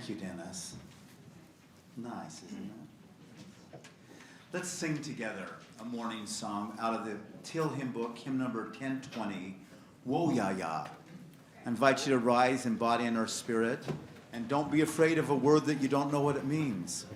Thank you, Dennis. Nice, isn't it? Let's sing together a morning song out of the Till Hymn Book, hymn number 1020, Wo Ya Ya. I invite you to rise in body and our spirit, and don't be afraid of a word that you don't know what it means.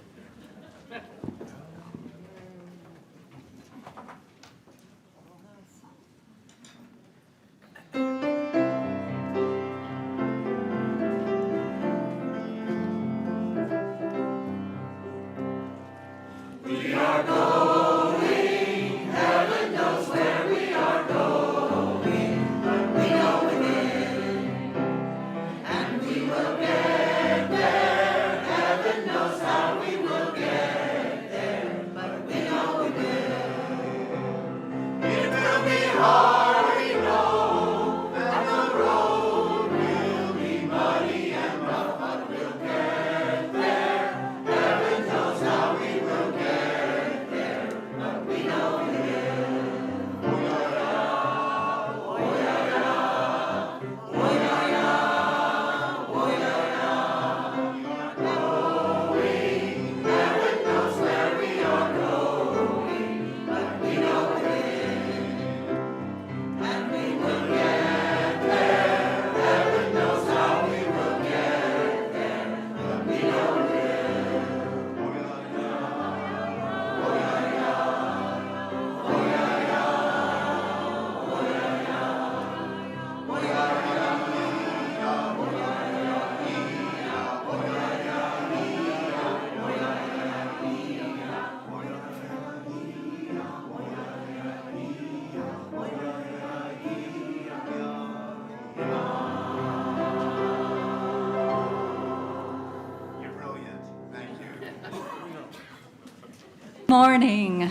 Morning.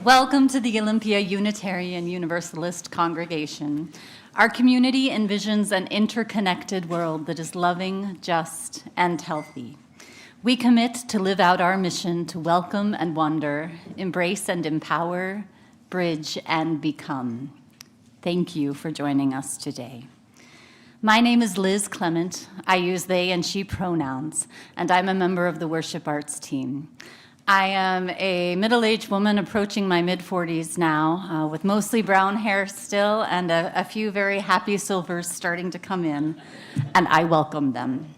Welcome to the Olympia Unitarian Universalist Congregation. Our community envisions an interconnected world that is loving, just, and healthy. We commit to live out our mission to welcome and wonder, embrace and empower, bridge and become. Thank you for joining us today. My name is Liz Clement. I use they and she pronouns, and I'm a member of the Worship Arts team. I am a middle-aged woman approaching my mid-40s now, with mostly brown hair still and a few very happy silvers starting to come in, and I welcome them.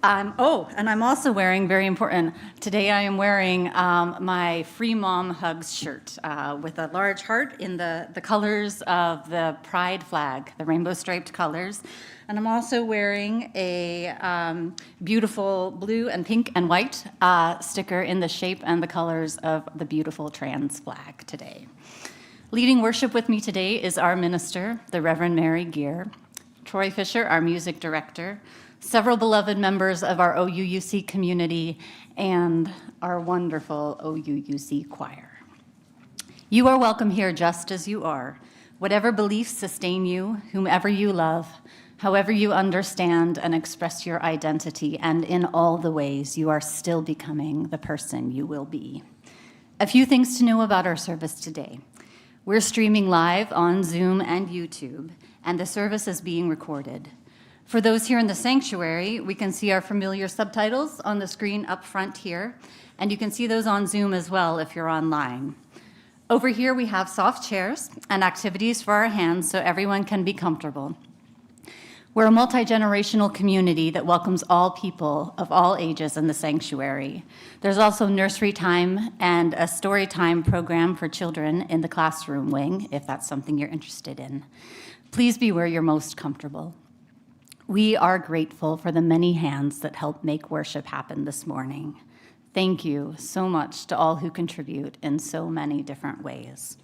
And I'm also wearing, very important, today I am wearing my Free Mom Hugs shirt with a large heart in the colors of the Pride flag, the rainbow-striped colors. And I'm also wearing a beautiful blue and pink and white sticker in the shape and the colors of the beautiful trans flag today. Leading worship with me today is our minister, the Reverend Mary Gear, Troy Fisher, our music director, several beloved members of our OUUC community, and our wonderful OUUC choir. You are welcome here just as you are. Whatever beliefs sustain you, whomever you love, however you understand and express your identity, and in all the ways you are still becoming the person you will be. A few things to know about our service today. We're streaming live on Zoom and YouTube, and the service is being recorded. For those here in the sanctuary, we can see our familiar subtitles on the screen up front here, and you can see those on Zoom as well if you're online. Over here, we have soft chairs and activities for our hands so everyone can be comfortable. We're a multi-generational community that welcomes all people of all ages in the sanctuary. There's also nursery time and a story time program for children in the classroom wing, if that's something you're interested in. Please be where you're most comfortable. We are grateful for the many hands that helped make worship happen this morning. Thank you so much to all who contribute in so many different ways.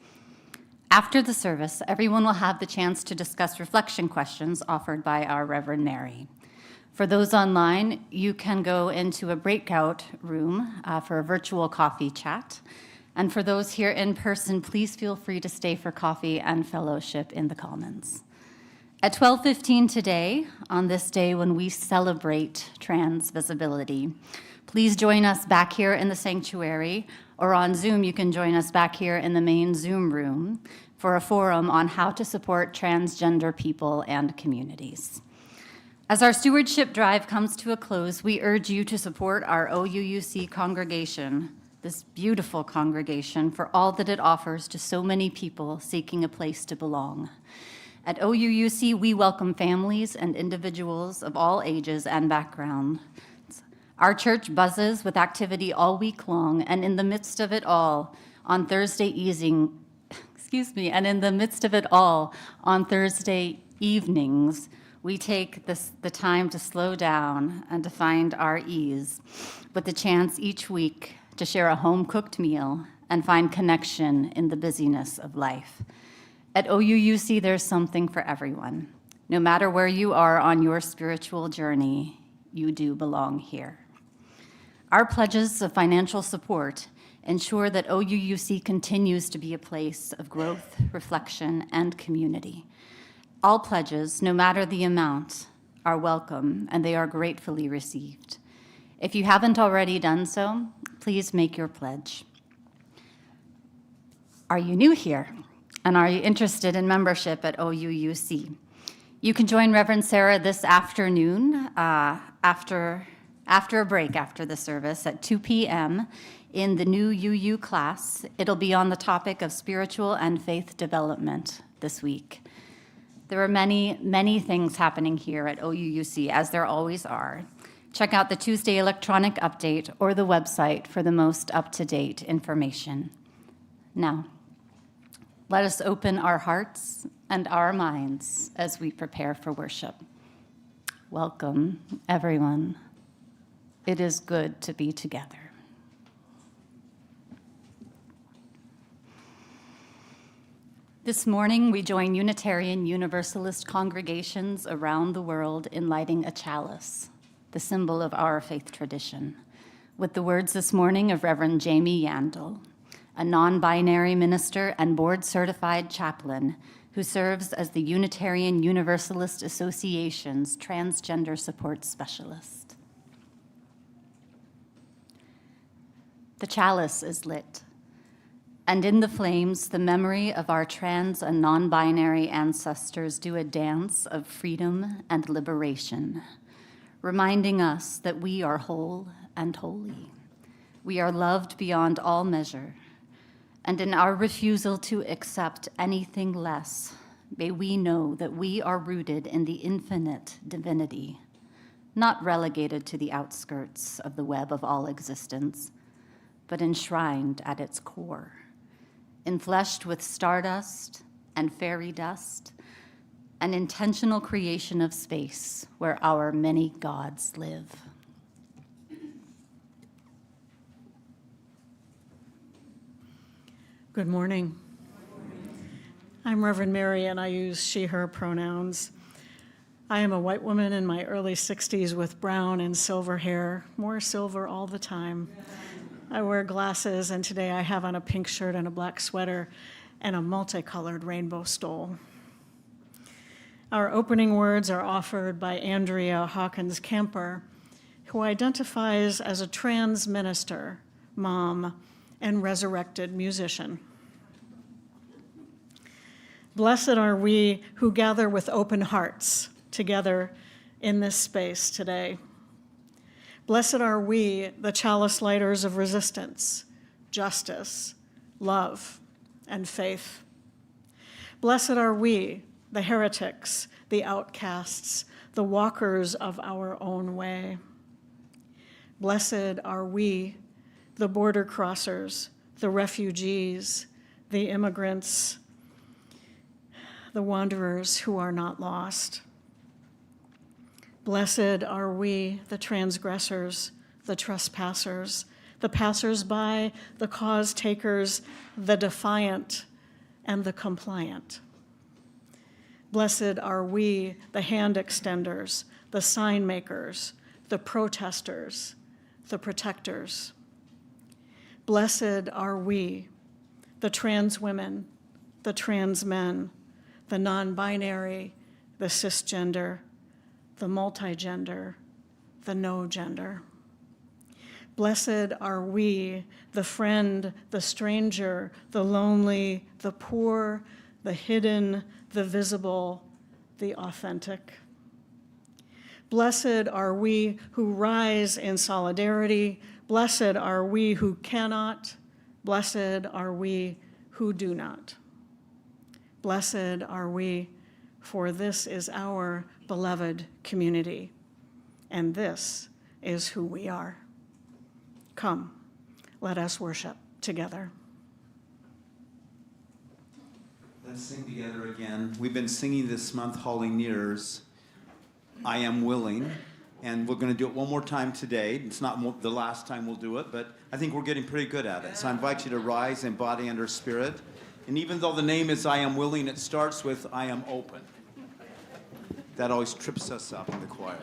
After the service, everyone will have the chance to discuss reflection questions offered by our Reverend Mary. For those online, you can go into a breakout room for a virtual coffee chat. And for those here in person, please feel free to stay for coffee and fellowship in the Commons. At 12:15 today, on this day when we celebrate trans visibility, please join us back here in the sanctuary, or on Zoom, you can join us back here in the main Zoom room for a forum on how to support transgender people and communities. As our stewardship drive comes to a close, we urge you to support our OUUC congregation, this beautiful congregation, for all that it offers to so many people seeking a place to belong. At OUUC, we welcome families and individuals of all ages and backgrounds. Our church buzzes with activity all week long, and in the midst of it all, on Thursday evenings, we take the time to slow down and to find our ease, with the chance each week to share a home-cooked meal and find connection in the busyness of life. At OUUC, there's something for everyone. No matter where you are on your spiritual journey, you do belong here. Our pledges of financial support ensure that OUUC continues to be a place of growth, reflection, and community. All pledges, no matter the amount, are welcome, and they are gratefully received. If you haven't already done so, please make your pledge. Are you new here? And are you interested in membership at OUUC? You can join Reverend Sarah this afternoon after a break after the service at 2 p.m. in the new UU class. It'll be on the topic of spiritual and faith development this week. There are many, many things happening here at OUUC, as there always are. Check out the Tuesday electronic update or the website for the most up-to-date information. Now, let us open our hearts and our minds as we prepare for worship. Welcome, everyone. It is good to be together. This morning, we join Unitarian Universalist congregations around the world in lighting a chalice, the symbol of our faith tradition, with the words this morning of Reverend Jamie Yandel, a non-binary minister and board-certified chaplain who serves as the Unitarian Universalist Association's transgender support specialist. The chalice is lit, and in the flames, the memory of our trans and non-binary ancestors do a dance of freedom and liberation, reminding us that we are whole and holy. We are loved beyond all measure, and in our refusal to accept anything less, may we know that we are rooted in the infinite divinity, not relegated to the outskirts of the web of all existence, but enshrined at its core, enfleshed with stardust and fairy dust, an intentional creation of space where our many gods live. Good morning. I'm Reverend Mary, and I use she, her pronouns. I am a white woman in my early 60s with brown and silver hair, more silver all the time. I wear glasses, and today I have on a pink shirt and a black sweater and a multicolored rainbow stole. Our opening words are offered by Andrea Hawkins Kemper, who identifies as a trans minister, mom, and resurrected musician. Blessed are we who gather with open hearts together in this space today. Blessed are we, the chalice lighters of resistance, justice, love, and faith. Blessed are we, the heretics, the outcasts, the walkers of our own way. Blessed are we, the border crossers, the refugees, the immigrants, the wanderers who are not lost. Blessed are we, the transgressors, the trespassers, the passers-by, the cause takers, the defiant, and the compliant. Blessed are we, the hand extenders, the sign makers, the protesters, the protectors. Blessed are we, the trans women, the trans men, the non-binary, the cisgender, the multigender, the no gender. Blessed are we, the friend, the stranger, the lonely, the poor, the hidden, the visible, the authentic. Blessed are we who rise in solidarity. Blessed are we who cannot. Blessed are we who do not. Blessed are we, for this is our beloved community, and this is who we are. Come, let us worship together. Let's sing together again. We've been singing this month, Hauling Years, I Am Willing, and we're going to do it one more time today. It's not the last time we'll do it, but I think we're getting pretty good at it. So I invite you to rise in body and spirit. And even though the name is I Am Willing, it starts with I Am Open. That always trips us up in the choir.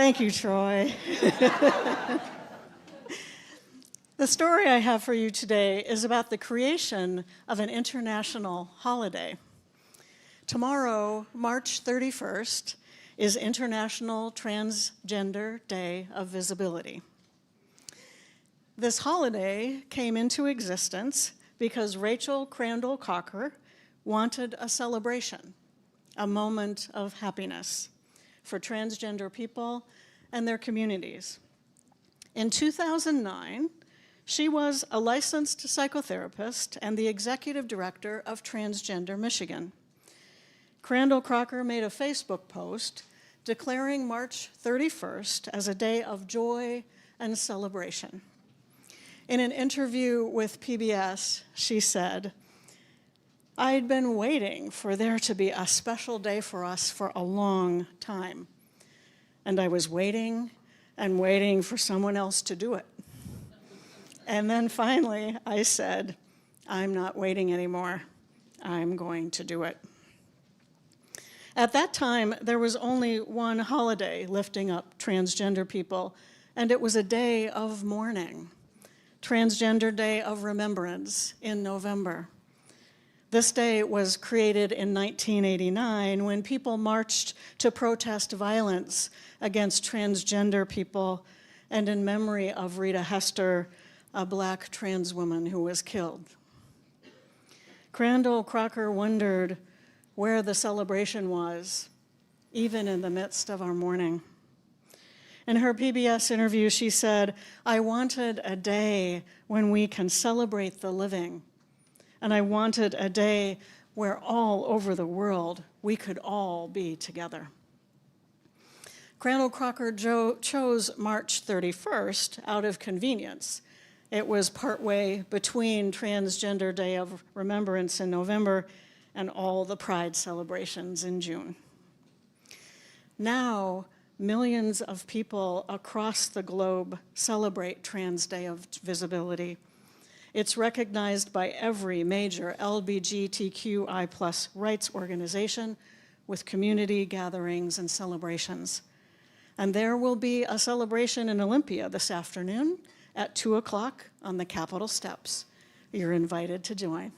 Thank you, Troy. The story I have for you today is about the creation of an international holiday. Tomorrow, March 31st, is International Transgender Day of Visibility. This holiday came into existence because Rachel Crandall Cocker wanted a celebration, a moment of happiness for transgender people and their communities. In 2009, she was a licensed psychotherapist and the executive director of Transgender Michigan. Crandall Crocker made a Facebook post declaring March 31st as a day of joy, and celebration. In an interview with PBS, she said, "I'd been waiting for there to be a special day for us for a long time. And I was waiting and waiting for someone else to do it. And then finally, I said, I'm not waiting anymore. I'm going to do it." At that time, there was only one holiday lifting up transgender people, and it was a day of mourning, Transgender Day of Remembrance in November. This day was created in 1989 when people marched to protest violence against transgender people and in memory of Rita Hester, a Black trans woman who was killed. Crandall Crocker wondered where the celebration was, even in the midst of our mourning. In her PBS interview, she said, "I wanted a day when we can celebrate the living, and I wanted a day where all over the world we could all be together." Crandall Crocker chose March 31st out of convenience. It was partway between Transgender Day of Remembrance in November and all the Pride celebrations in June. Now, millions of people across the globe celebrate Trans Day of Visibility. It's recognized by every major LGBTQI+ rights organization with community gatherings and celebrations. And there will be a celebration in Olympia this afternoon at 2 o'clock on the Capitol steps. You're invited to join.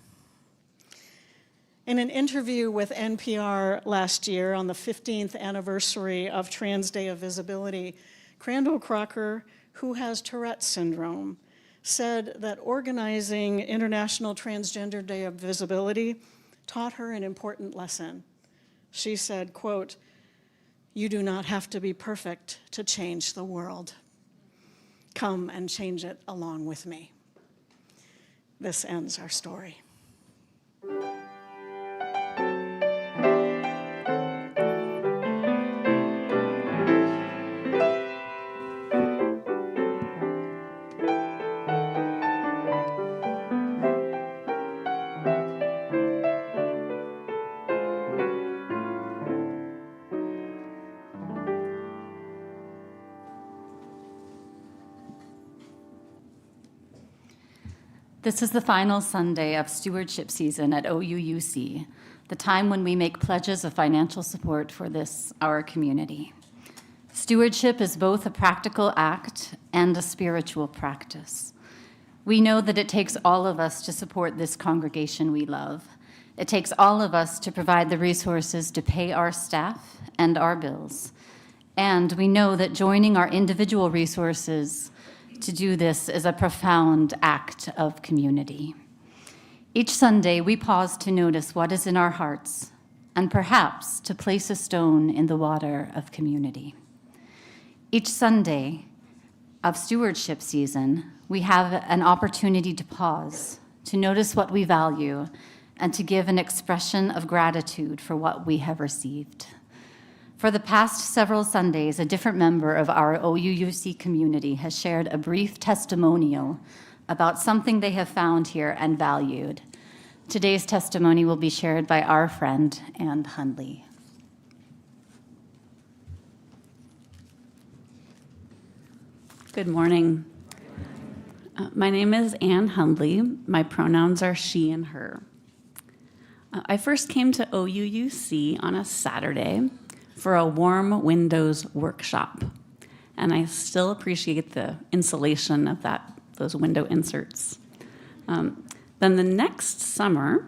In an interview with NPR last year on the 15th anniversary of Trans Day of Visibility, Crandall Crocker, who has Tourette's syndrome, said that organizing International Transgender Day of Visibility taught her an important lesson. She said, quote, "You do not have to be perfect to change the world. Come and change it along with me." This ends our story. This is the final Sunday of stewardship season at OUUC, the time when we make pledges of financial support for this, our community. Stewardship is both a practical act and a spiritual practice. We know that it takes all of us to support this congregation we love. It takes all of us to provide the resources to pay our staff and our bills. And we know that joining our individual resources to do this is a profound act of community. Each Sunday, we pause to notice what is in our hearts and perhaps to place a stone in the water of community. Each Sunday of stewardship season, we have an opportunity to pause, to notice what we value, and to give an expression of gratitude for what we have received. For the past several Sundays, a different member of our OUUC community has shared a brief testimonial about something they have found here and valued. Today's testimony will be shared by our friend, Ann Hundley. Good morning. My name is Ann Hundley. My pronouns are she and her. I first came to OUUC on a Saturday for a warm windows workshop, and I still appreciate the insulation of those window inserts. Then the next summer,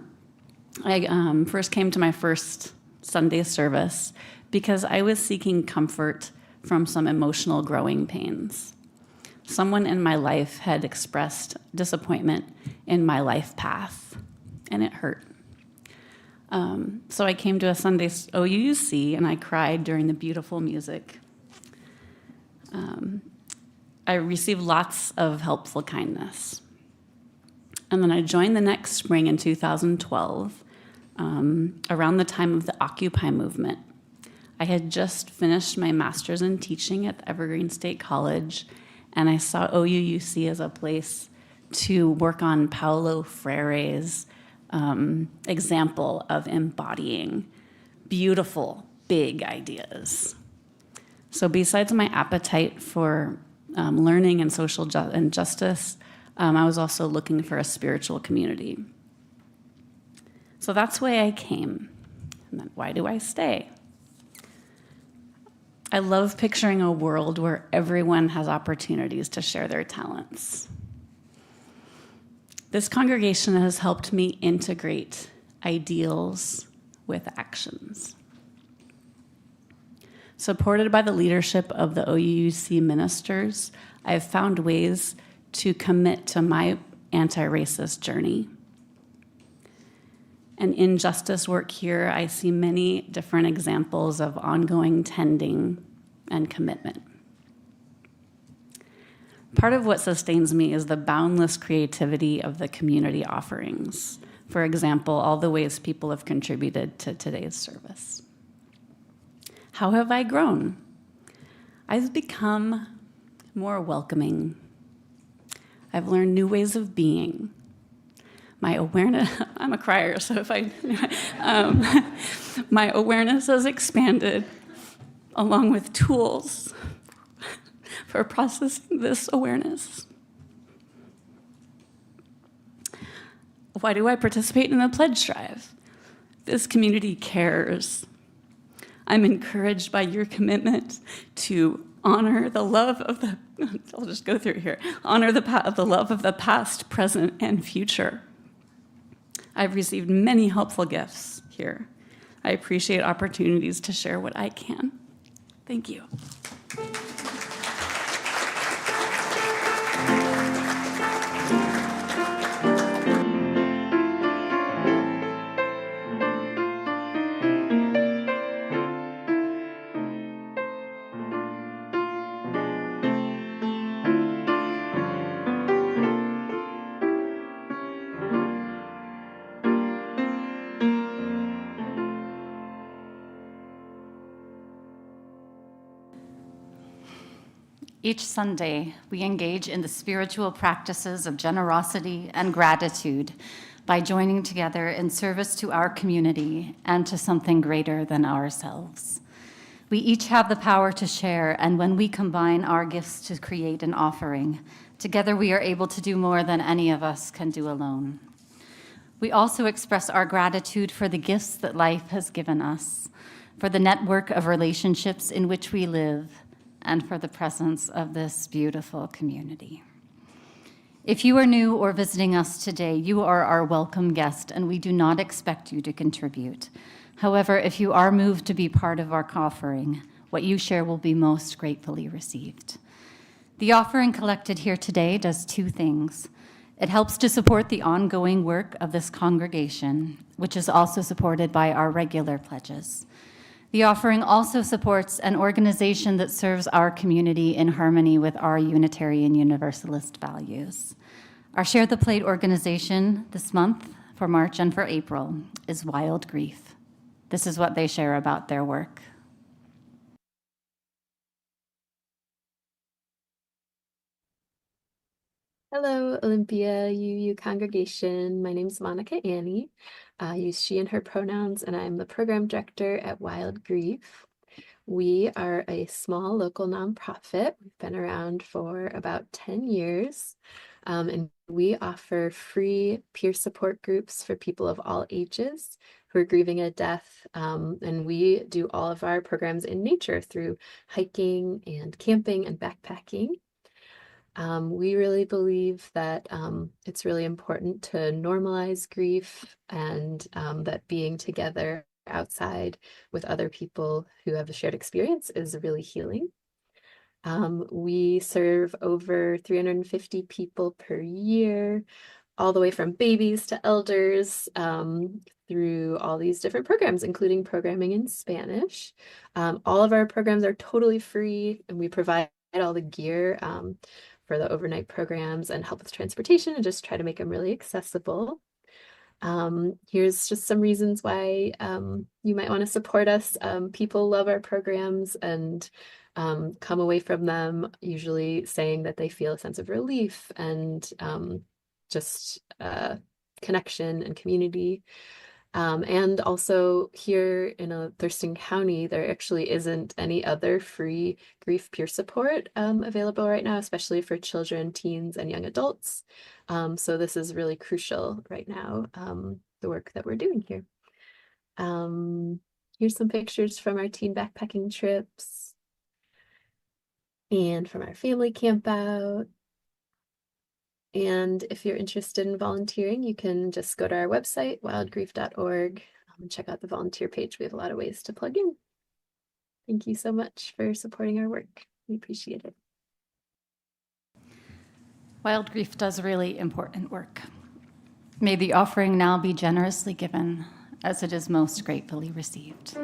I first came to my first Sunday service because I was seeking comfort from some emotional growing pains. Someone in my life had expressed disappointment in my life path, and it hurt. So I came to a Sunday OUUC, and I cried during the beautiful music. I received lots of helpful kindness. And then I joined the next spring in 2012, around the time of the Occupy movement. I had just finished my master's in teaching at Evergreen State College, and I saw OUUC as a place to work on Paulo Freire's example of embodying beautiful, big ideas. So besides my appetite for learning and social justice, I was also looking for a spiritual community. So that's why I came. And then why do I stay? I love picturing a world where everyone has opportunities to share their talents. This congregation has helped me integrate ideals with actions. Supported by the leadership of the OUUC ministers, I have found ways to commit to my anti-racist journey. And in justice work here, I see many different examples of ongoing tending and commitment. Part of what sustains me is the boundless creativity of the community offerings. For example, all the ways people have contributed to today's service. How have I grown? I've become more welcoming. I've learned new ways of being. My awareness, I'm a crier, so if I, my awareness has expanded along with tools for processing this awareness. Why do I participate in the pledge drive? This community cares. I'm encouraged by your commitment to honor the love of the, I'll just go through here, honor the love of the past, present, and future. I've received many helpful gifts here. I appreciate opportunities to share what I can. Thank you. Each Sunday, we engage in the spiritual practices of generosity and gratitude by joining together in service to our community and to something greater than ourselves. We each have the power to share, and when we combine our gifts to create an offering, together we are able to do more than any of us can do alone. We also express our gratitude for the gifts that life has given us, for the network of relationships in which we live, and for the presence of this beautiful community. If you are new or visiting us today, you are our welcome guest, and we do not expect you to contribute. However, if you are moved to be part of our offering, what you share will be most gratefully received. The offering collected here today does two things. It helps to support the ongoing work of this congregation, which is also supported by our regular pledges. The offering also supports an organization that serves our community in harmony with our Unitarian Universalist values. Our Share the Plate organization this month, for March and for April, is Wild Grief. This is what they share about their work. Hello, Olympia UU congregation. My name is Monica Annie. I use she and her pronouns, and I'm the program director at Wild Grief. We are a small local nonprofit. We've been around for about 10 years, and we offer free peer support groups for people of all ages who are grieving a death. And we do all of our programs in nature through hiking and camping and backpacking. We really believe that it's really important to normalize grief, and that being together outside with other people who have a shared experience is really healing. We serve over 350 people per year, all the way from babies to elders, through all these different programs, including programming in Spanish. All of our programs are totally free, and we provide all the gear for the overnight programs and help with transportation and just try to make them really accessible. Here's just some reasons why you might want to support us. People love our programs and come away from them usually saying that they feel a sense of relief and just connection and community. And also here in Thurston County, there actually isn't any other free grief peer support available right now, especially for children, teens, and young adults. So this is really crucial right now, the work that we're doing here. Here's some pictures from our teen backpacking trips and from our family camp out. And if you're interested in volunteering, you can just go to our website, wildgrief.org, and check out the volunteer page. We have a lot of ways to plug in. Thank you so much for supporting our work. We appreciate it. Wild Grief does really important work. May the offering now be generously given, as it is most gratefully received.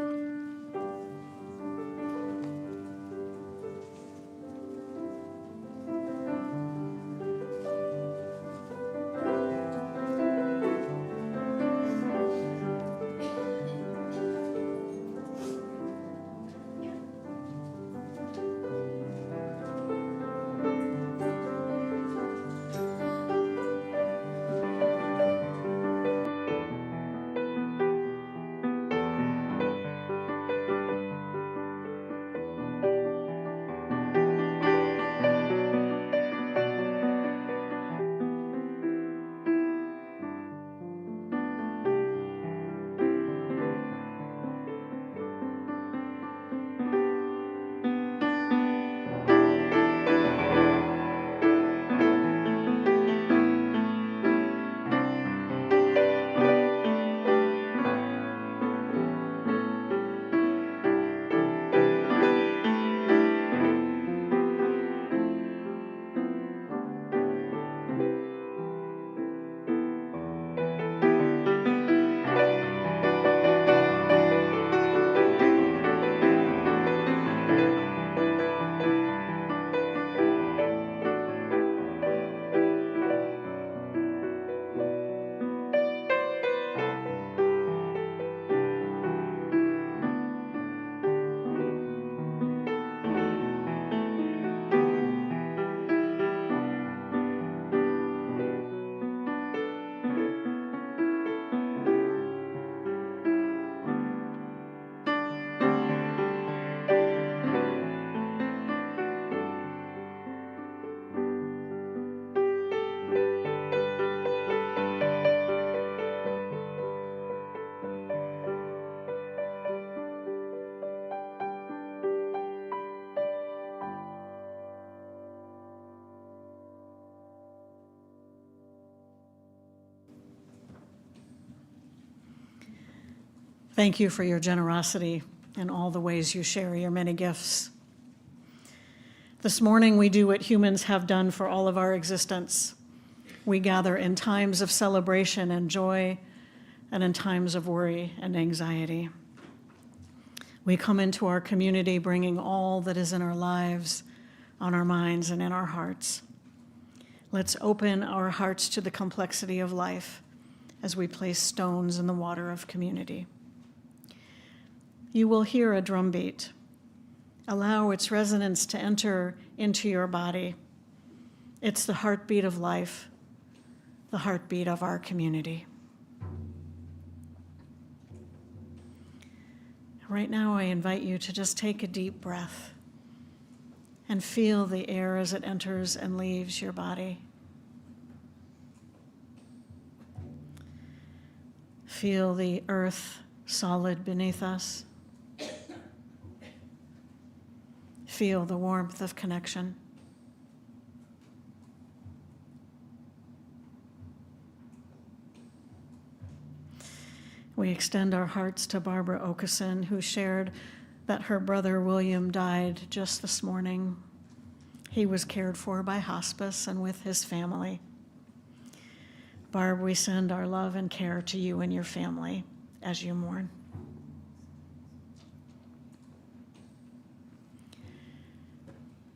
Thank you for your generosity in all the ways you share your many gifts. This morning, we do what humans have done for all of our existence. We gather in times of celebration and joy, and in times of worry and anxiety. We come into our community bringing all that is in our lives, on our minds, and in our hearts. Let's open our hearts to the complexity of life as we place stones in the water of community. You will hear a drumbeat. Allow its resonance to enter into your body. It's the heartbeat of life, the heartbeat of our community. Right now, I invite you to just take a deep breath and feel the air as it enters and leaves your body. Feel the earth solid beneath us. Feel the warmth of connection. We extend our hearts to Barbara Okeson, who shared that her brother William died just this morning. He was cared for by hospice and with his family. Barb, we send our love and care to you and your family as you mourn.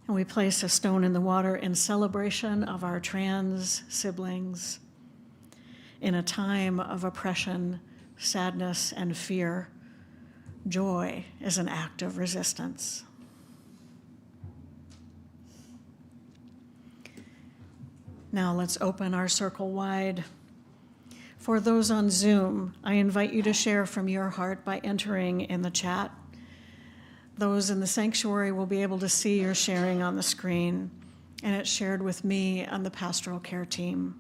And we place a stone in the water in celebration of our trans siblings In a time of oppression, sadness, and fear, joy is an act of resistance. Now let's open our circle wide. For those on Zoom, I invite you to share from your heart by entering in the chat. Those in the sanctuary will be able to see your sharing on the screen, and it's shared with me and the pastoral care team.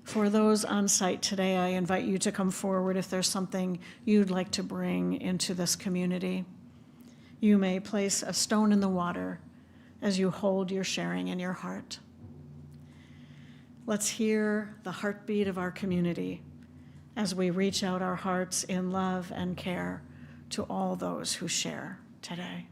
For those on site today, I invite you to come forward if there's something you'd like to bring into this community. You may place a stone in the water as you hold your sharing in your heart. Let's hear the heartbeat of our community as we reach out our hearts in love and care to all those who share today.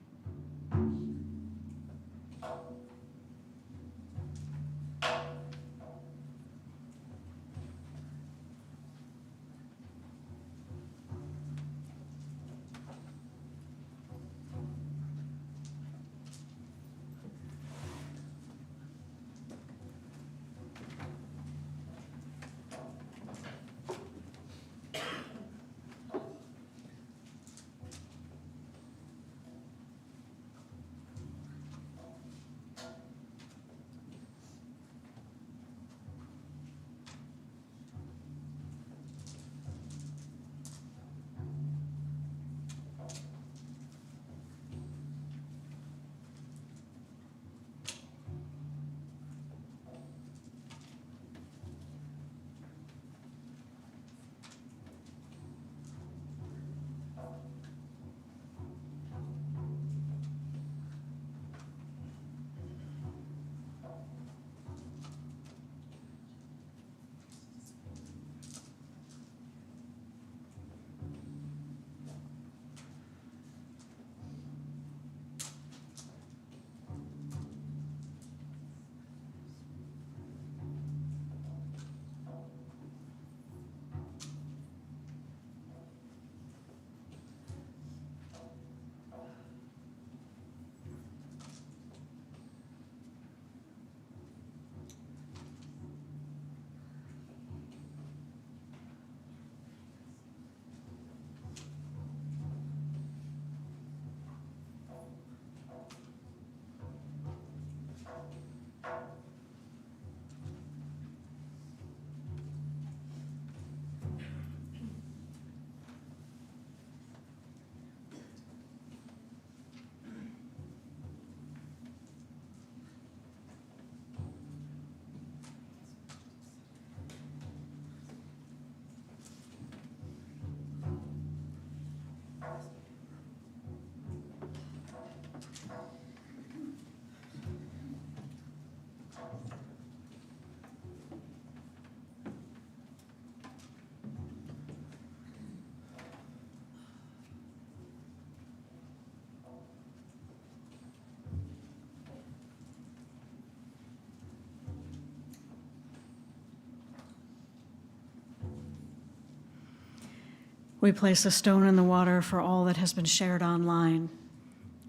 We place a stone in the water for all that has been shared online,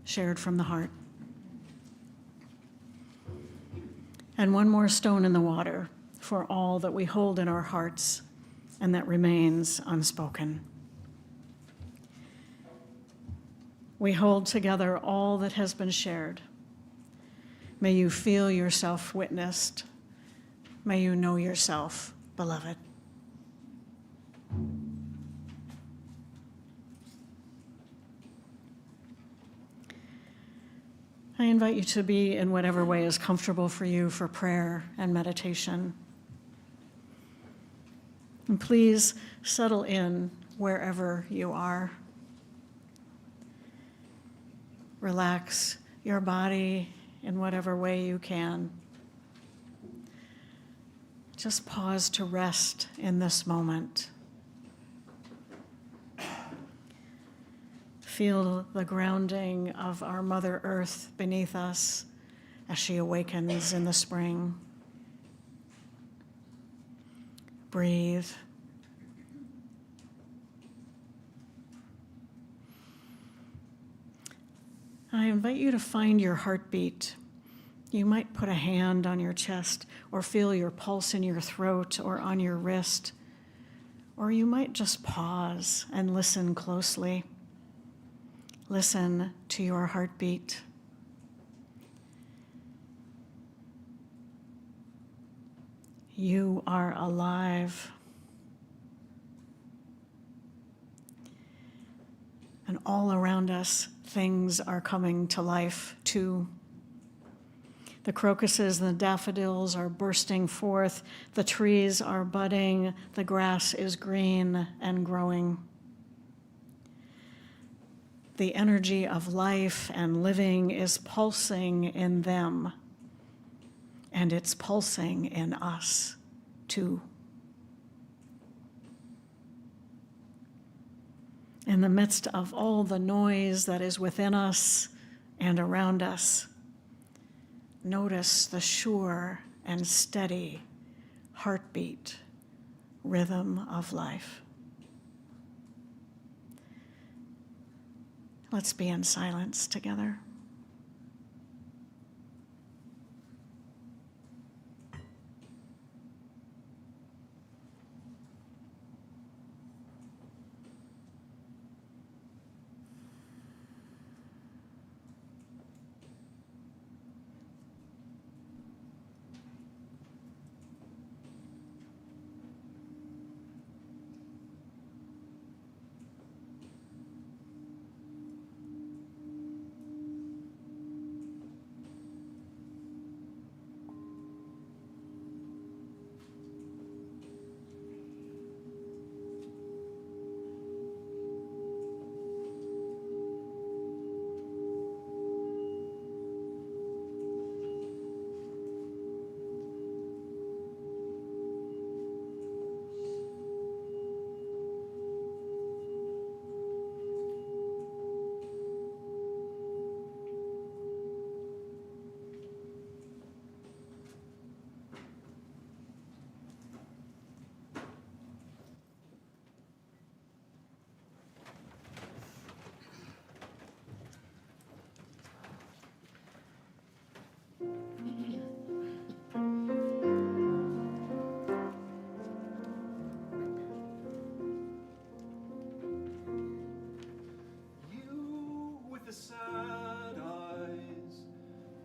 shared from the heart. And one more stone in the water for all that we hold in our hearts and that remains unspoken. We hold together all that has been shared. May you feel yourself witnessed. May you know yourself beloved. I invite you to be in whatever way is comfortable for you for prayer and meditation. And please settle in wherever you are. Relax your body in whatever way you can. Just pause to rest in this moment. Feel the grounding of our Mother Earth beneath us as she awakens in the spring. Breathe. I invite you to find your heartbeat You might put a hand on your chest or feel your pulse in your throat or on your wrist. Or you might just pause and listen closely. Listen to your heartbeat. You are alive. And all around us, things are coming to life too. The crocuses and the daffodils are bursting forth. The trees are budding. The grass is green and growing. The energy of life and living is pulsing in them, and it's pulsing in us too. In the midst of all the noise that is within us and around us, notice the sure and steady heartbeat rhythm of life. Let's be in silence together.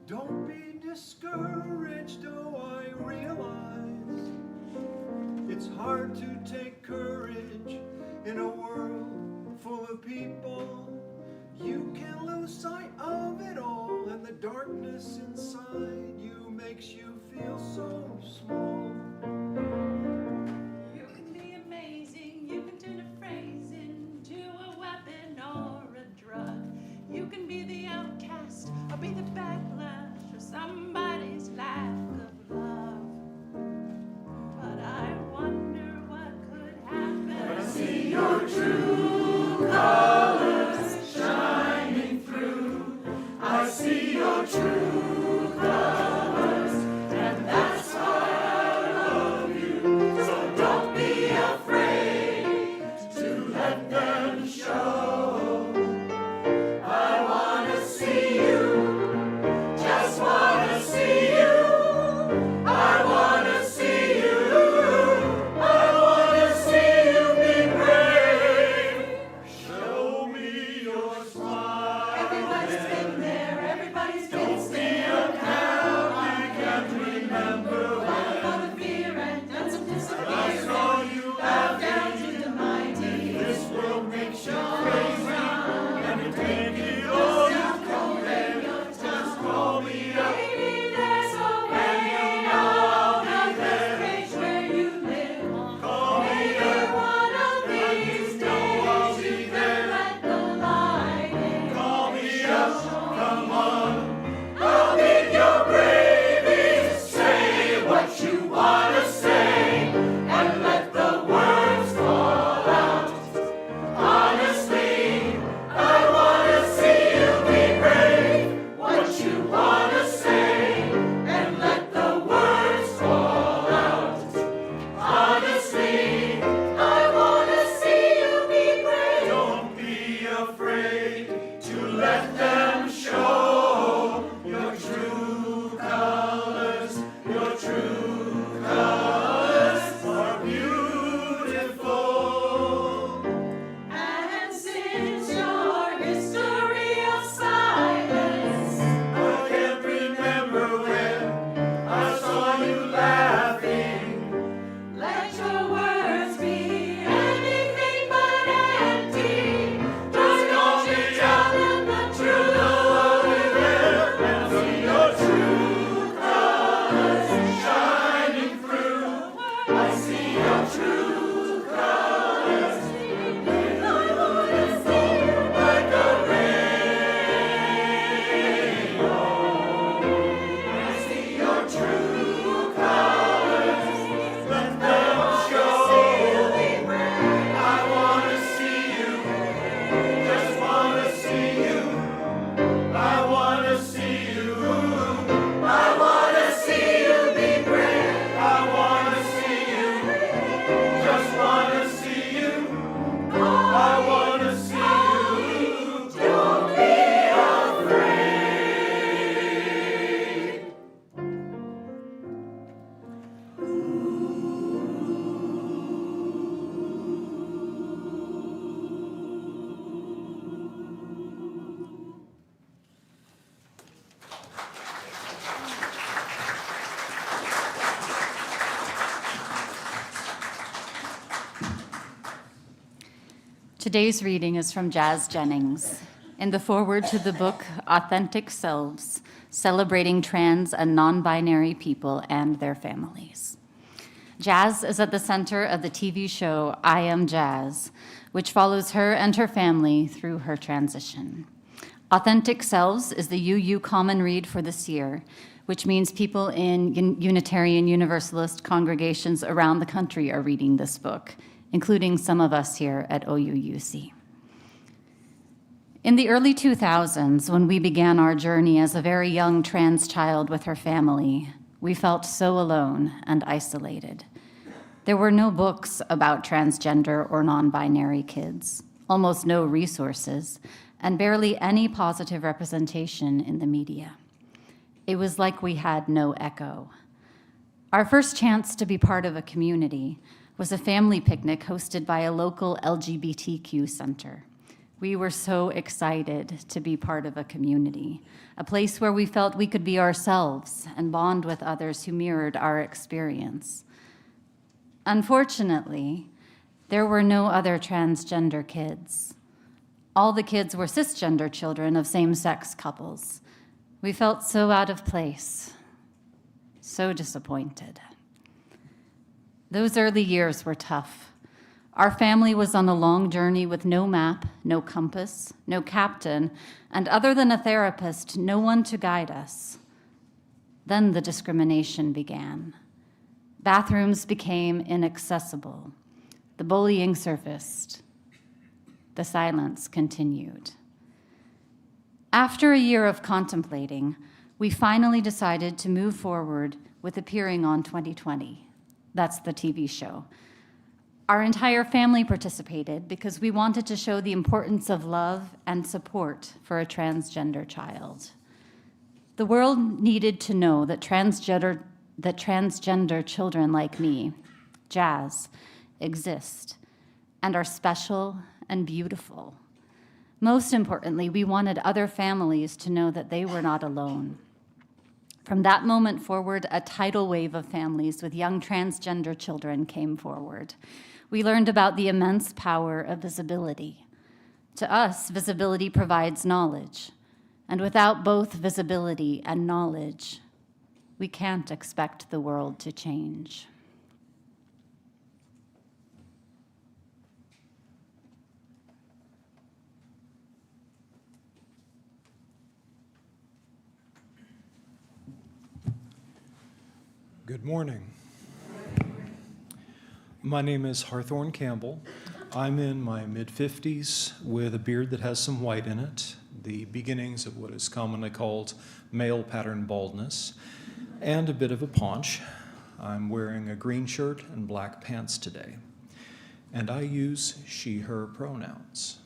Don't be discouraged, oh, I realize it's hard to take courage in a world full of people. You can lose sight of it all, and the darkness inside you makes you feel so small. You can be amazing, you can turn a phrase into a weapon or a drug. You can be the outcast or be the backlash of somebody's lack of love. But I wonder what could happen. I see your true colors shining through. I see your true colors, and that's why I love you. So don't be afraid to let them show. I wanna see you, just wanna see you. I wanna see you, I wanna see you be brave. Show me your smile. Everybody's been there, everybody's been there. Don't be a coward, can't remember when. All the fear and done some disappearing. I saw you bow down to the mighty. This world makes you crazy, and you take it all you can bear. Just call me up. Maybe there's a way out of this cage where you live. Call me up. One of these days you can let the light in. Call me up, come on. I'll be your bravest. Say what you wanna say, and let the words fall out. Honestly, I wanna see you be brave. What you wanna say, and let the words fall out. Honestly, I wanna see you be brave. Don't be afraid to let them show your true colors. Today's reading is from Jazz Jennings. In the foreword to the book, Authentic Selves, Celebrating Trans and Non-Binary People and Their Families. Jazz is at the center of the TV show I Am Jazz, which follows her and her family through her transition. Authentic Selves is the UU Common Read for this year, which means people in Unitarian Universalist congregations around the country are reading this book, including some of us here at OUUC. In the early 2000s, when we began our journey as a very young trans child with her family, we felt so alone and isolated. There were no books about transgender or non-binary kids, almost no resources, and barely any positive representation in the media. It was like we had no echo. Our first chance to be part of a community was a family picnic hosted by a local LGBTQ center. We were so excited to be part of a community, a place where we felt we could be ourselves and bond with others who mirrored our experience. Unfortunately, there were no other transgender kids. All the kids were cisgender children of same-sex couples. We felt so out of place, so disappointed. Those early years were tough. Our family was on a long journey with no map, no compass, no captain, and other than a therapist, no one to guide us. Then the discrimination began. Bathrooms became inaccessible. The bullying surfaced. The silence continued. After a year of contemplating, we finally decided to move forward with appearing on 2020. That's the TV show. Our entire family participated because we wanted to show the importance of love and support for a transgender child. The world needed to know that transgender children like me, Jazz, exist and are special and beautiful. Most importantly, we wanted other families to know that they were not alone. From that moment forward, a tidal wave of families with young transgender children came forward. We learned about the immense power of visibility. To us, visibility provides knowledge, and without both visibility and knowledge, we can't expect the world to change. Good morning. My name is Harthorne Campbell. I'm in my mid-50s with a beard that has some white in it, the beginnings of what is commonly called male pattern baldness, and a bit of a paunch. I'm wearing a green shirt and black pants today, and I use she, her pronouns.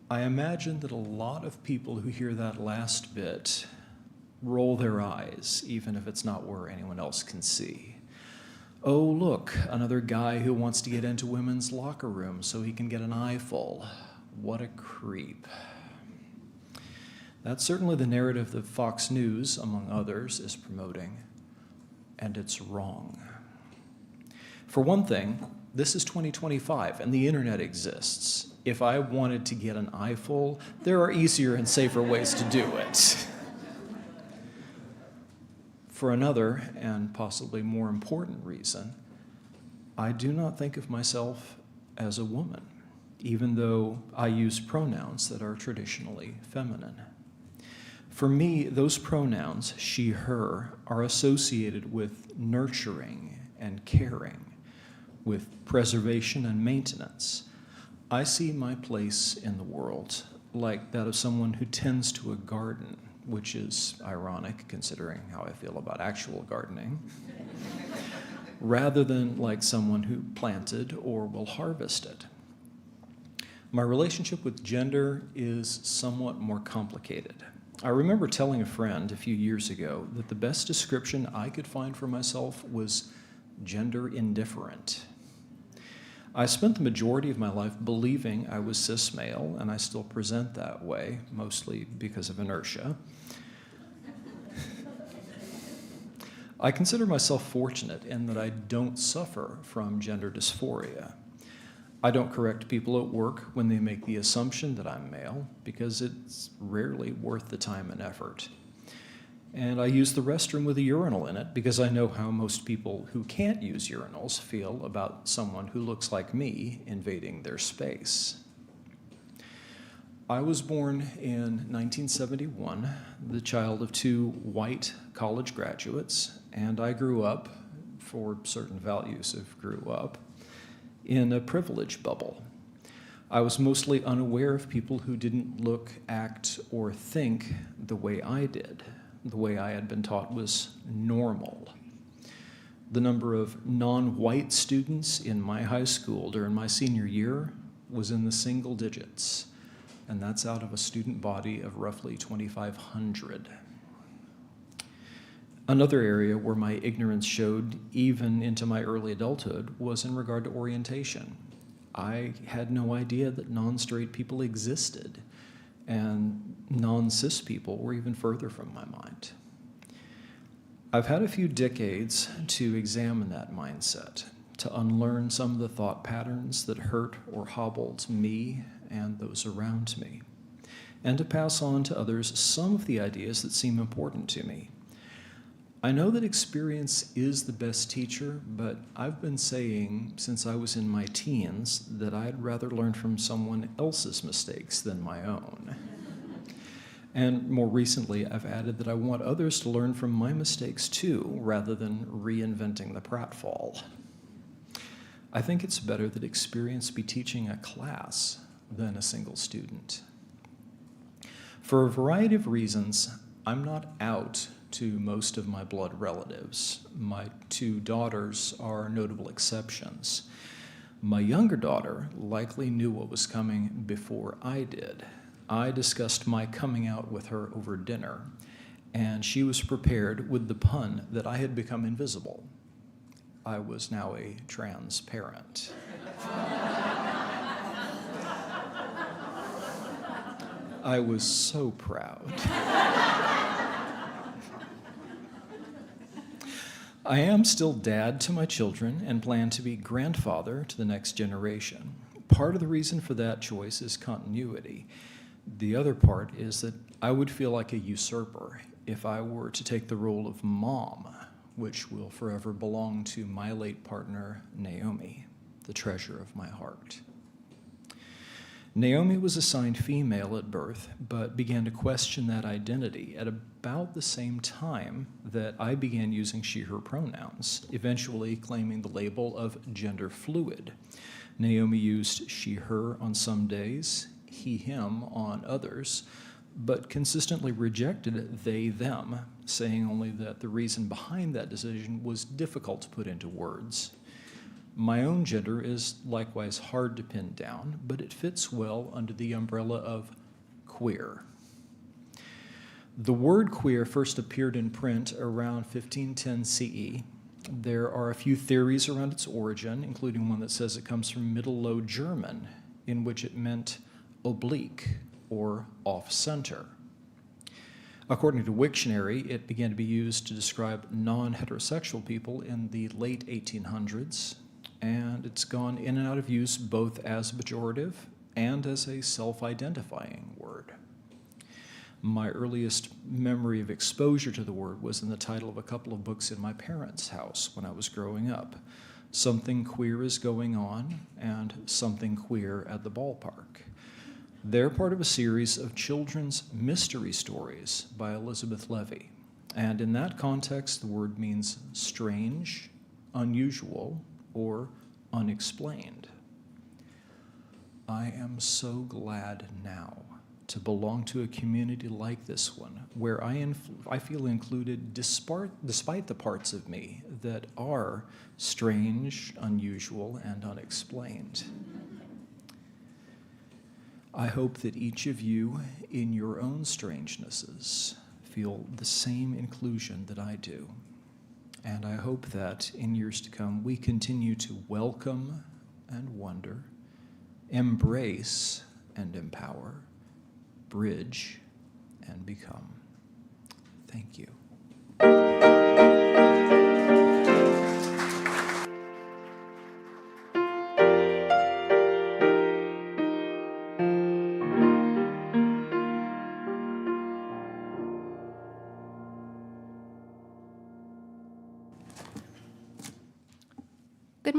I imagine that a lot of people who hear that last bit roll their eyes, even if it's not where anyone else can see. Oh, look, another guy who wants to get into women's locker rooms so he can get an eyeful. What a creep. That's certainly the narrative that Fox News, among others, is promoting, and it's wrong. For one thing, this is 2025, and the internet exists. If I wanted to get an eyeful, there are easier and safer ways to do it. For another, and possibly more important reason, I do not think of myself as a woman, even though I use pronouns that are traditionally feminine. For me, those pronouns, she, her, are associated with nurturing and caring, with preservation and maintenance. I see my place in the world like that of someone who tends to a garden, which is ironic considering how I feel about actual gardening, rather than like someone who planted or will harvest it. My relationship with gender is somewhat more complicated. I remember telling a friend a few years ago that the best description I could find for myself was gender indifferent. I spent the majority of my life believing I was cis male, and I still present that way, mostly because of inertia. I consider myself fortunate in that I don't suffer from gender dysphoria. I don't correct people at work when they make the assumption that I'm male, because it's rarely worth the time and effort. And I use the restroom with a urinal in it because I know how most people who can't use urinals feel about someone who looks like me invading their space. I was born in 1971, the child of 2 white college graduates, and I grew up, for certain values of grew up, in a privilege bubble. I was mostly unaware of people who didn't look, act, or think the way I did. The way I had been taught was normal. The number of non-white students in my high school during my senior year was in the single digits, and that's out of a student body of roughly 2,500. Another area where my ignorance showed even into my early adulthood was in regard to orientation. I had no idea that non-straight people existed, and non-cis people were even further from my mind. I've had a few decades to examine that mindset, to unlearn some of the thought patterns that hurt or hobbled me and those around me, and to pass on to others some of the ideas that seem important to me. I know that experience is the best teacher, but I've been saying since I was in my teens that I'd rather learn from someone else's mistakes than my own. And more recently, I've added that I want others to learn from my mistakes too, rather than reinventing the pratfall. I think it's better that experience be teaching a class than a single student. For a variety of reasons, I'm not out to most of my blood relatives. My 2 daughters are notable exceptions. My younger daughter likely knew what was coming before I did. I discussed my coming out with her over dinner, and she was prepared with the pun that I had become invisible. I was now a trans parent. I was so proud. I am still dad to my children and plan to be grandfather to the next generation. Part of the reason for that choice is continuity. The other part is that I would feel like a usurper if I were to take the role of mom, which will forever belong to my late partner, Naomi, the treasure of my heart. Naomi was assigned female at birth, but began to question that identity at about the same time that I began using she/her pronouns, eventually claiming the label of gender fluid. Naomi used she/her on some days, he/him on others, but consistently rejected they/them, saying only that the reason behind that decision was difficult to put into words. My own gender is likewise hard to pin down, but it fits well under the umbrella of queer. The word queer first appeared in print around 1510 CE. There are a few theories around its origin, including one that says it comes from Middle Low German, in which it meant oblique or off-center. According to Wiktionary, it began to be used to describe non-heterosexual people in the late 1800s, and it's gone in and out of use both as a pejorative and as a self-identifying word. My earliest memory of exposure to the word was in the title of a couple of books in my parents' house when I was growing up. Something Queer is Going On and Something Queer at the Ballpark. They're part of a series of children's mystery stories by Elizabeth Levy. And in that context, the word means strange, unusual, or unexplained. I am so glad now to belong to a community like this one, where I feel included despite the parts of me that are strange, unusual, and unexplained. I hope that each of you, in your own strangenesses, feel the same inclusion that I do. And I hope that in years to come, we continue to welcome and wonder, embrace and empower, bridge and become. Thank you.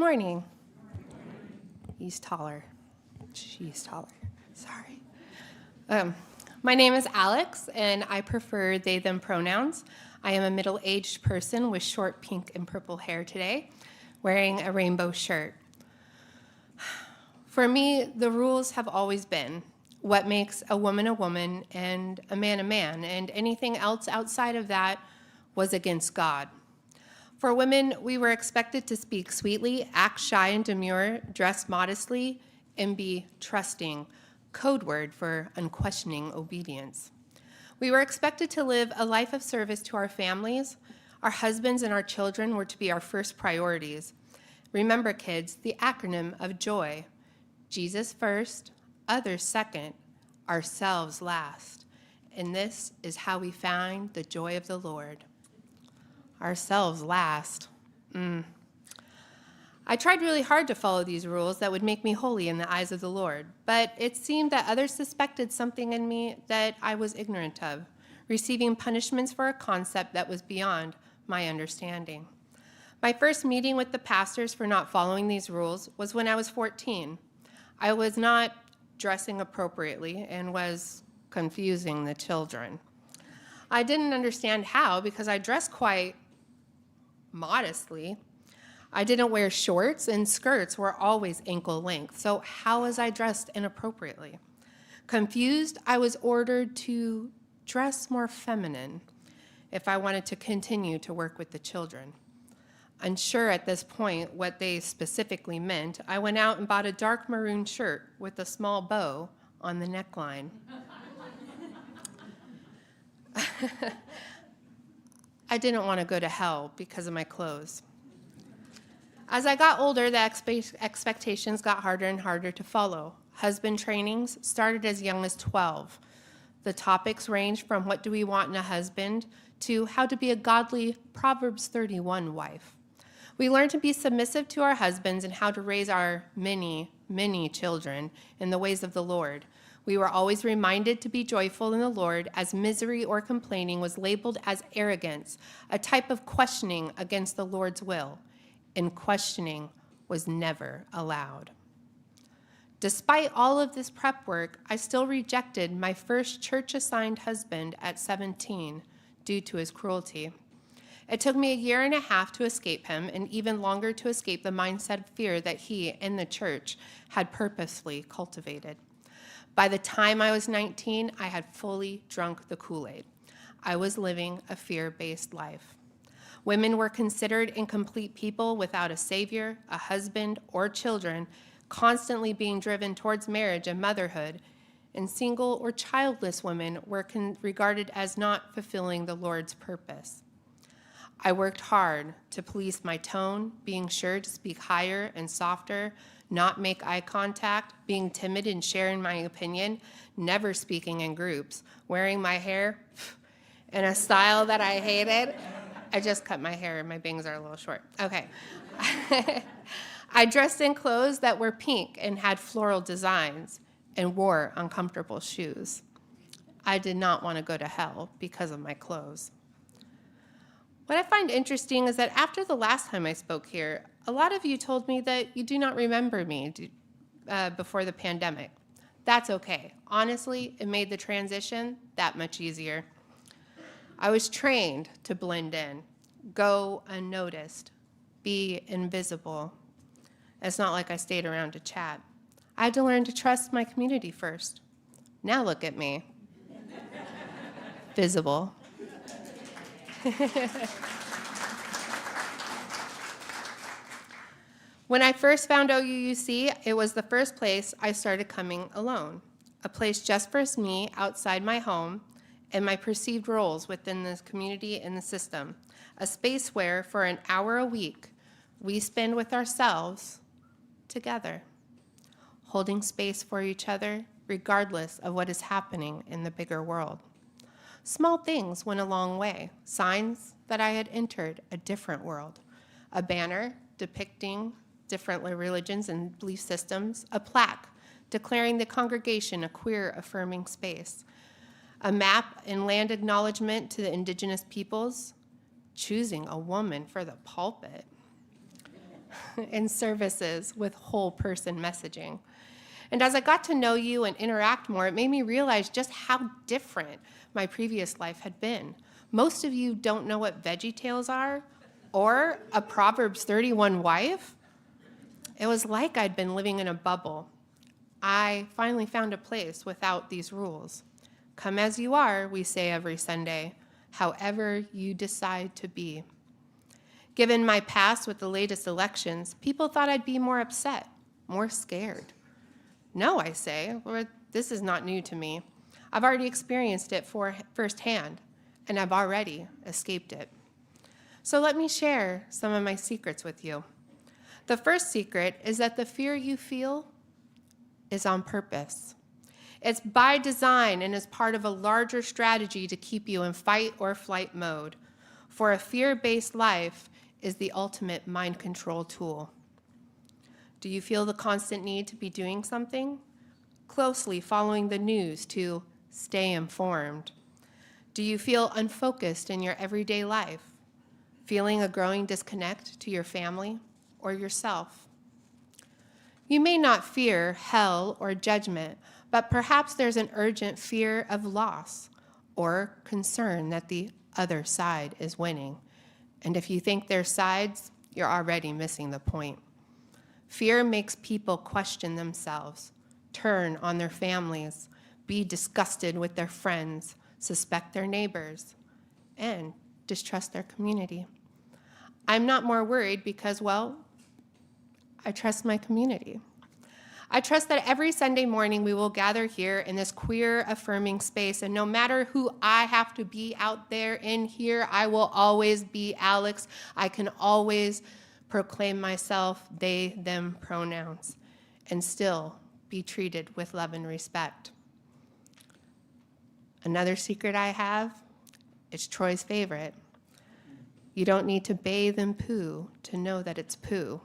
morning. He's taller. She's taller. Sorry. My name is Alex, and I prefer they, them pronouns. I am a middle-aged person with short pink and purple hair today, wearing a rainbow shirt. For me, the rules have always been what makes a woman and a man, and anything else outside of that was against God. For women, we were expected to speak sweetly, act shy and demure, dress modestly, and be trusting, code word for unquestioning obedience. We were expected to live a life of service to our families. Our husbands and our children were to be our first priorities. Remember, kids, the acronym of JOY. Jesus first, others second, ourselves last. And this is how we find the joy of the Lord. Ourselves last. I tried really hard to follow these rules that would make me holy in the eyes of the Lord, but it seemed that others suspected something in me that I was ignorant of, receiving punishments for a concept that was beyond my understanding. My first meeting with the pastors for not following these rules was when I was 14. I was not dressing appropriately and was confusing the children. I didn't understand how because I dressed quite modestly. I didn't wear shorts, and skirts were always ankle length, so how was I dressed inappropriately? Confused, I was ordered to dress more feminine if I wanted to continue to work with the children. Unsure at this point what they specifically meant, I went out and bought a dark maroon shirt with a small bow on the neckline. I didn't want to go to hell because of my clothes. As I got older, the expectations got harder and harder to follow. Husband trainings started as young as 12. The topics ranged from what do we want in a husband to how to be a godly Proverbs 31 wife. We learned to be submissive to our husbands and how to raise our many, many children in the ways of the Lord. We were always reminded to be joyful in the Lord, as misery or complaining was labeled as arrogance, a type of questioning against the Lord's will, and questioning was never allowed. Despite all of this prep work, I still rejected my first church-assigned husband at 17 due to his cruelty. It took me a year and a half to escape him, and even longer to escape the mindset of fear that he and the church had purposefully cultivated. By the time I was 19, I had fully drunk the Kool-Aid. I was living a fear-based life. Women were considered incomplete people without a savior, a husband, or children, constantly being driven towards marriage and motherhood, and single or childless women were regarded as not fulfilling the Lord's purpose. I worked hard to police my tone, being sure to speak higher and softer, not make eye contact, being timid in sharing my opinion, never speaking in groups, wearing my hair in a style that I hated. I just cut my hair, my bangs are a little short. Okay. I dressed in clothes that were pink and had floral designs and wore uncomfortable shoes. I did not want to go to hell because of my clothes. What I find interesting is that after the last time I spoke here, a lot of you told me that you do not remember me before the pandemic. That's okay. Honestly, it made the transition that much easier. I was trained to blend in, go unnoticed, be invisible. It's not like I stayed around to chat. I had to learn to trust my community first. Now look at me. Visible. When I first found OUUC, it was the first place I started coming alone, a place just for me outside my home and my perceived roles within this community and the system, a space where for an hour a week we spend with ourselves together, holding space for each other regardless of what is happening in the bigger world. Small things went a long way, signs that I had entered a different world, a banner depicting different religions and belief systems, a plaque declaring the congregation a queer-affirming space, a map and land acknowledgement to the indigenous peoples, choosing a woman for the pulpit. and services with whole person messaging. And as I got to know you and interact more, it made me realize just how different my previous life had been. Most of you don't know what VeggieTales are or a Proverbs 31 wife. It was like I'd been living in a bubble. I finally found a place without these rules. Come as you are, we say every Sunday, however you decide to be. Given my past with the latest elections, people thought I'd be more upset, more scared. No, I say, this is not new to me. I've already experienced it firsthand, and I've already escaped it. So let me share some of my secrets with you. The first secret is that the fear you feel is on purpose. It's by design and is part of a larger strategy to keep you in fight or flight mode. For a fear-based life is the ultimate mind control tool. Do you feel the constant need to be doing something? Closely following the news to stay informed. Do you feel unfocused in your everyday life? Feeling a growing disconnect to your family or yourself? You may not fear hell or judgment, but perhaps there's an urgent fear of loss or concern that the other side is winning. And if you think there's sides, you're already missing the point. Fear makes people question themselves, turn on their families, be disgusted with their friends, suspect their neighbors, and distrust their community. I'm not more worried because, well, I trust my community. I trust that every Sunday morning we will gather here in this queer affirming space, and no matter who I have to be out there in here, I will always be Alex. I can always proclaim myself they, them pronouns, and still be treated with love and respect. Another secret I have is Troy's favorite. You don't need to bathe in poo to know that it's poo.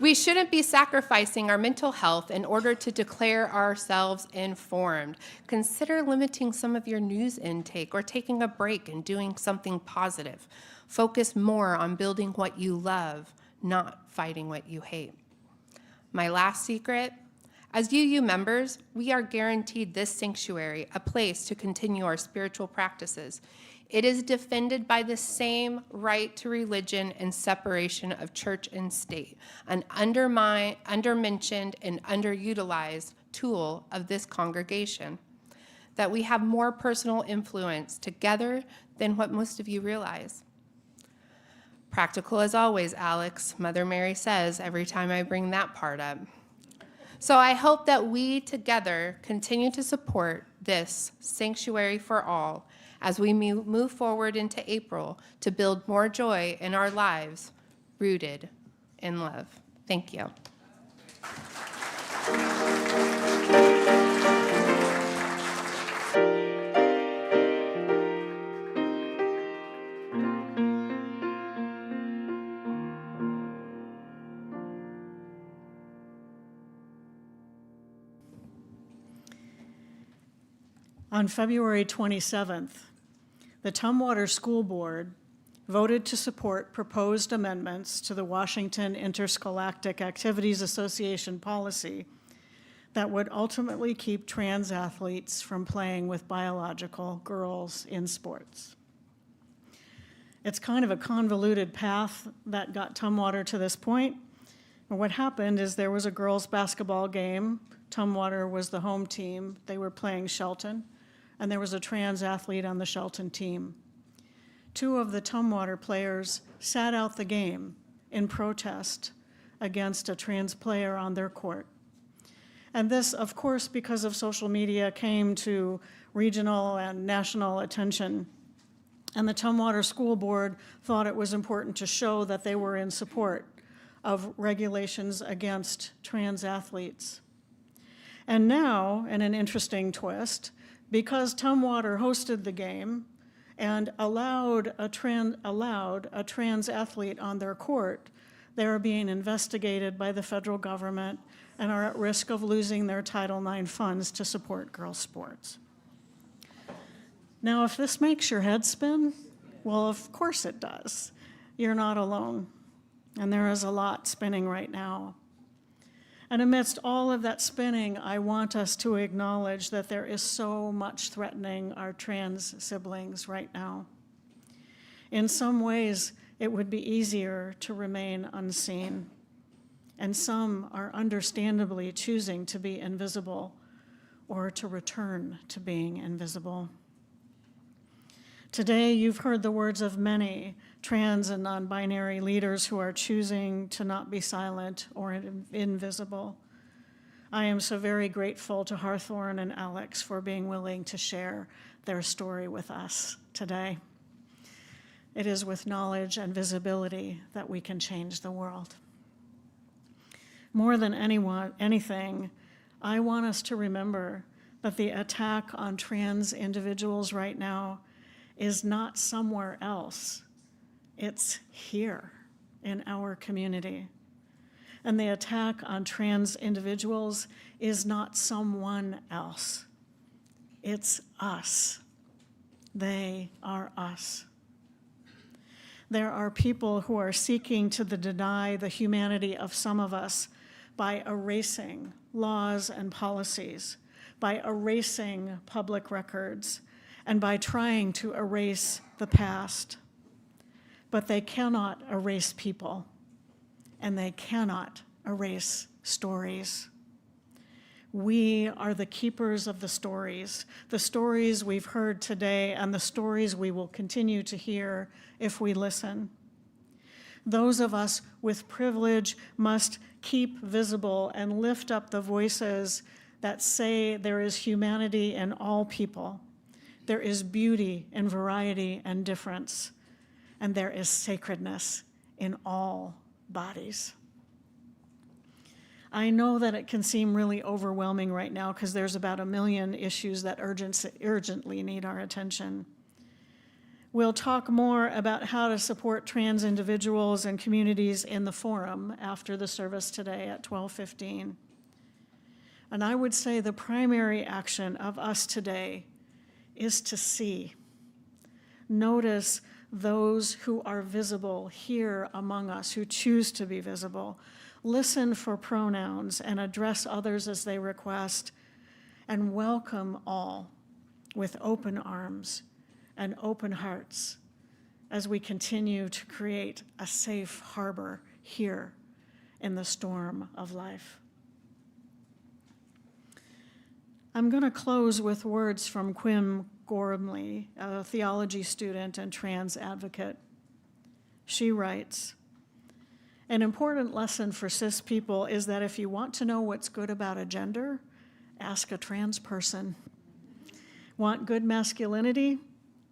We shouldn't be sacrificing our mental health in order to declare ourselves informed. Consider limiting some of your news intake or taking a break and doing something positive. Focus more on building what you love, not fighting what you hate. My last secret, as UU members, we are guaranteed this sanctuary, a place to continue our spiritual practices. It is defended by the same right to religion and separation of church and state, an undermentioned and underutilized tool of this congregation, that we have more personal influence together than what most of you realize. Practical as always, Alex, Mother Mary says every time I bring that part up. So I hope that we together continue to support this sanctuary for all as we move forward into April to build more joy in our lives, rooted in love. Thank you. On February 27th, the Tumwater School Board voted to support proposed amendments to the Washington Interscholastic Activities Association policy that would ultimately keep trans athletes from playing with biological girls in sports. It's kind of a convoluted path that got Tumwater to this point. And what happened is there was a girls' basketball game. Tumwater was the home team. They were playing Shelton, and there was a trans athlete on the Shelton team. Two of the Tumwater players sat out the game in protest against a trans player on their court. And this, of course, because of social media, came to regional and national attention. And the Tumwater School Board thought it was important to show that they were in support of regulations against trans athletes. And now, in an interesting twist, because Tumwater hosted the game and allowed a trans athlete on their court, they are being investigated by the federal government and are at risk of losing their Title IX funds to support girls' sports. Now, if this makes your head spin, well, of course it does. You're not alone, and there is a lot spinning right now. And amidst all of that spinning, I want us to acknowledge that there is so much threatening our trans siblings right now. In some ways, it would be easier to remain unseen, and some are understandably choosing to be invisible or to return to being invisible. Today, you've heard the words of many trans and non-binary leaders who are choosing to not be silent or invisible. I am so very grateful to Hawthorne and Alex for being willing to share their story with us today. It is with knowledge and visibility that we can change the world. More than anything, I want us to remember that the attack on trans individuals right now is not somewhere else. It's here in our community. And the attack on trans individuals is not someone else. It's us. They are us. There are people who are seeking to deny the humanity of some of us by erasing laws and policies, by erasing public records, and by trying to erase the past. But they cannot erase people, and they cannot erase stories. We are the keepers of the stories we've heard today, and the stories we will continue to hear if we listen. Those of us with privilege must keep visible and lift up the voices that say there is humanity in all people. There is beauty in variety and difference, and there is sacredness in all bodies. I know that it can seem really overwhelming right now because there's about 1 million issues that urgently need our attention. We'll talk more about how to support trans individuals and communities in the forum after the service today at 12:15. And I would say the primary action of us today is to see. Notice those who are visible here among us, who choose to be visible. Listen for pronouns and address others as they request, and welcome all with open arms and open hearts as we continue to create a safe harbor here in the storm of life. I'm going to close with words from Quim Gormley, a theology student and trans advocate. She writes, "An important lesson for cis people is that if you want to know what's good about a gender, ask a trans person. Want good masculinity?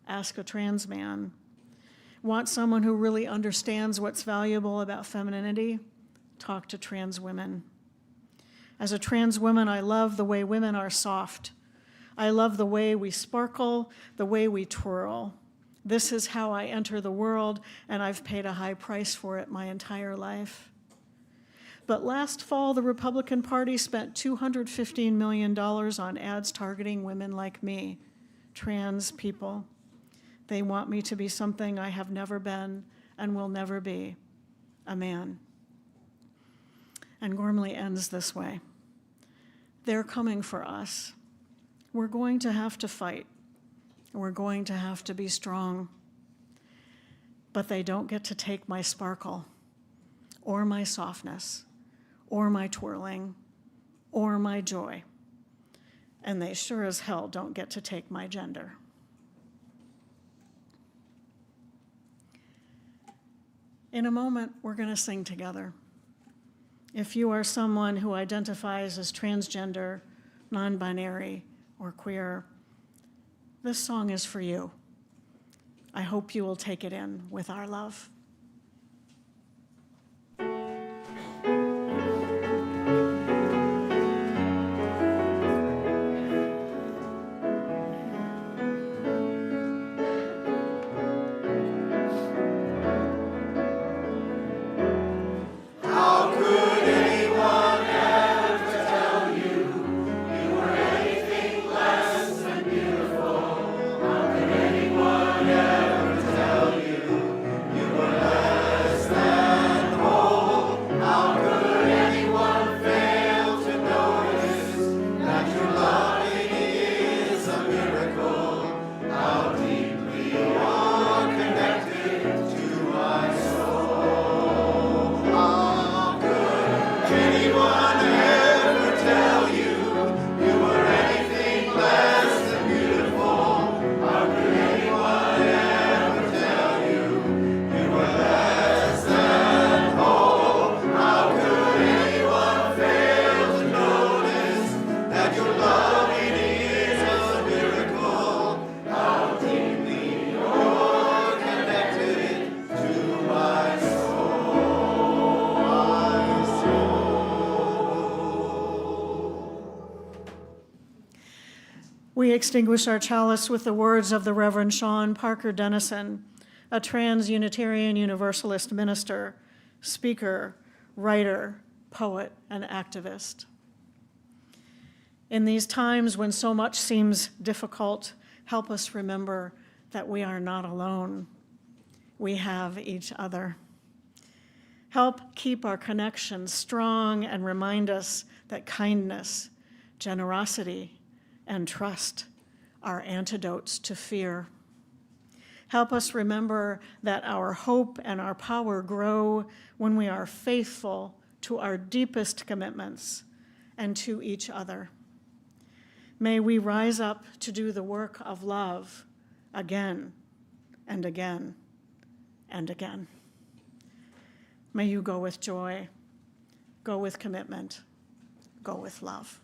Ask a trans man. Want someone who really understands what's valuable about femininity? Talk to trans women. As a trans woman, I love the way women are soft. I love the way we sparkle, the way we twirl. This is how I enter the world, and I've paid a high price for it my entire life. But last fall, the Republican Party spent $215 million on ads targeting women like me, trans people. They want me to be something I have never been and will never be, a man." And Gormley ends this way. "They're coming for us. We're going to have to fight. We're going to have to be strong. But they don't get to take my sparkle, or my softness, or my twirling, or my joy. And they sure as hell don't get to take my gender." In a moment, we're going to sing together. If you are someone who identifies as transgender, non-binary, or queer, this song is for you. I hope you will take it in with our love. How could anyone ever tell you you were anything less than beautiful? How could extinguish our chalice with the words of the Reverend Sean Parker Dennison, a trans Unitarian Universalist minister, speaker, writer, poet, and activist. In these times when so much seems difficult, help us remember that we are not alone. We have each other. Help keep our connections strong and remind us that kindness, generosity, and trust are antidotes to fear. Help us remember that our hope and our power grow when we are faithful to our deepest commitments and to each other. May we rise up to do the work of love again and again and again. May you go with joy, go with commitment, go with love.